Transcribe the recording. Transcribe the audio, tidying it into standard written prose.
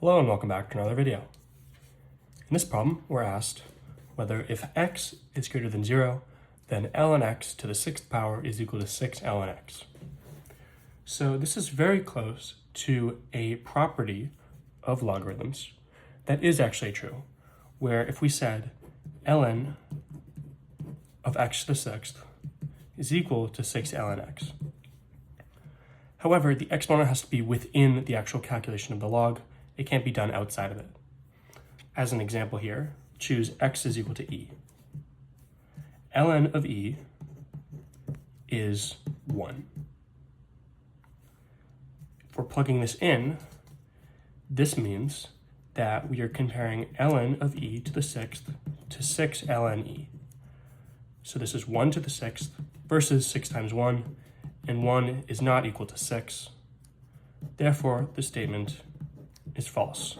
Hello and welcome back to another video. In this problem, we're asked whether if x is greater than 0, then ln x to the 6th power is equal to 6 ln x. So this is very close to a property of logarithms that is actually true, where if we said ln of x to the 6th is equal to 6 ln x. However, the exponent has to be within the actual calculation of the log. It can't be done outside of it. As an example here, choose x is equal to e. ln of e is 1. If we're plugging this in, this means that we are comparing ln of e to the 6th to 6 ln e. So this is 1 to the 6th versus 6 times 1, and 1 is not equal to 6. Therefore, the statement is false.